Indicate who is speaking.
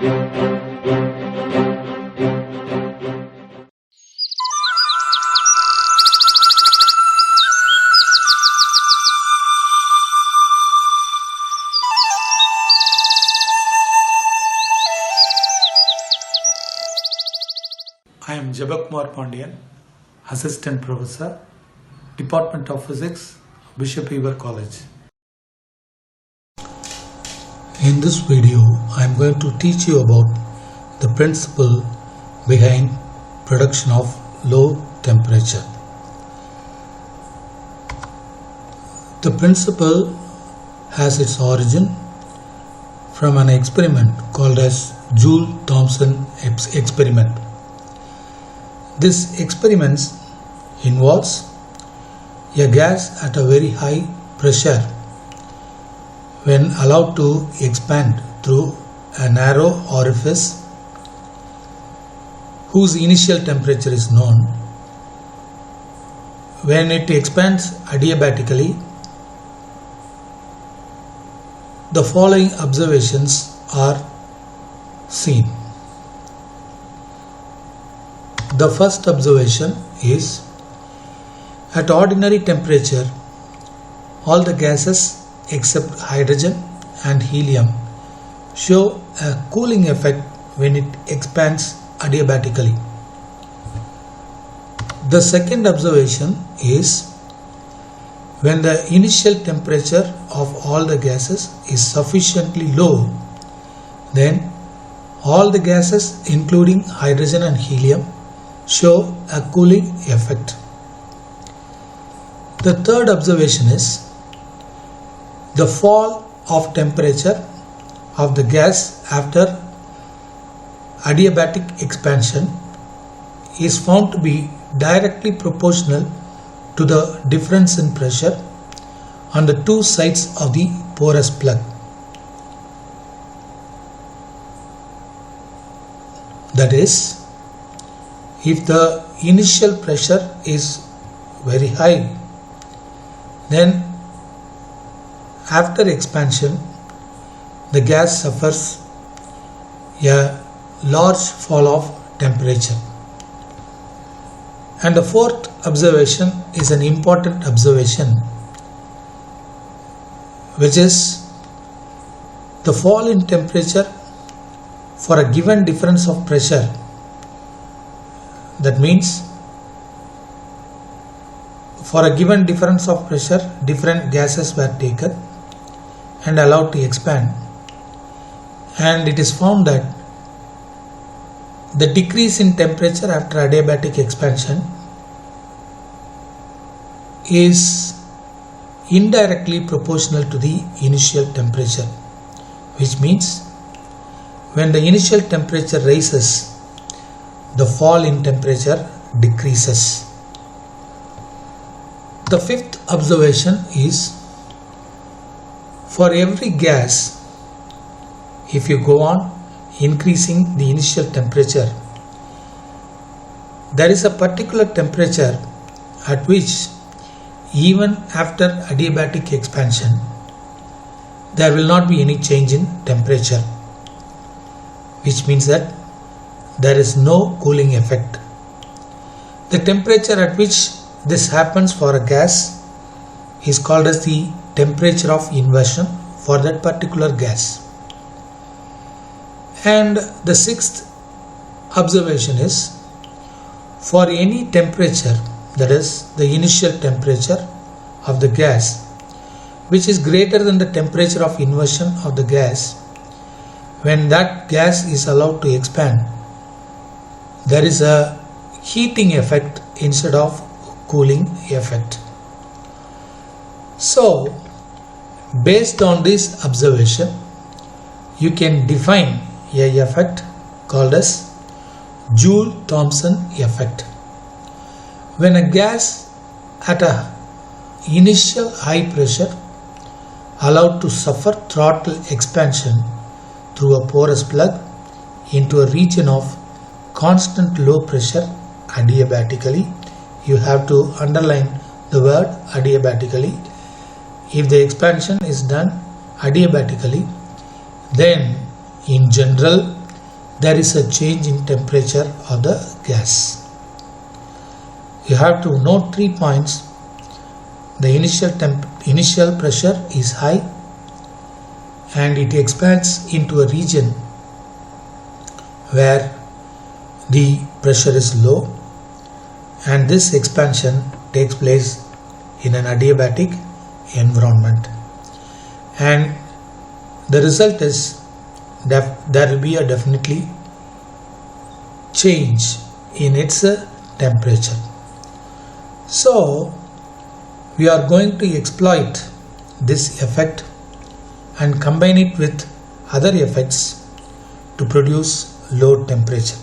Speaker 1: I am Jabakumar Pandian, Assistant Professor, Department of Physics, Bishop Heber College. In this video, I am going to teach you about the principle behind production of low temperature. The principle has its origin from an experiment called as Joule-Thomson experiment. This experiment involves a gas at a very high pressure when allowed to expand through a narrow orifice whose initial temperature is known. When it expands adiabatically, the following observations are seen. The first observation is, at ordinary temperature, all the gases except hydrogen and helium show a cooling effect when it expands adiabatically. The second observation is, when the initial temperature of all the gases is sufficiently low, then all the gases including hydrogen and helium show a cooling effect. The third observation is, the fall of temperature of the gas after adiabatic expansion is found to be directly proportional to the difference in pressure on the two sides of the porous plug. That is, if the initial pressure is very high, then after expansion the gas suffers a large fall of temperature. And the fourth observation is an important observation, which is the fall in temperature for a given difference of pressure. That means, for a given difference of pressure, different gases were taken and allowed to expand, and it is found that the decrease in temperature after adiabatic expansion is indirectly proportional to the initial temperature, which means when the initial temperature rises, the fall in temperature decreases. The fifth observation is, for every gas, if you go on increasing the initial temperature, there is a particular temperature at which, even after adiabatic expansion, there will not be any change in temperature, which means that there is no cooling effect. The temperature at which this happens for a gas is called as the temperature of inversion for that particular gas. And the sixth observation is, for any temperature, that is the initial temperature of the gas, which is greater than the temperature of inversion of the gas, when that gas is allowed to expand, there is a heating effect instead of cooling effect. So, based on this observation, you can define a effect called as Joule-Thomson effect. When a gas at a initial high pressure allowed to suffer throttle expansion through a porous plug into a region of constant low pressure adiabatically, you have to underline the word adiabatically. If the expansion is done adiabatically, then in general there is a change in temperature of the gas. You have to note 3 points. The initial pressure is high and it expands into a region where the pressure is low, and this expansion takes place in an adiabatic environment, and the result is that there will be a definitely change in its temperature. So we are going to exploit this effect and combine it with other effects to produce low temperature.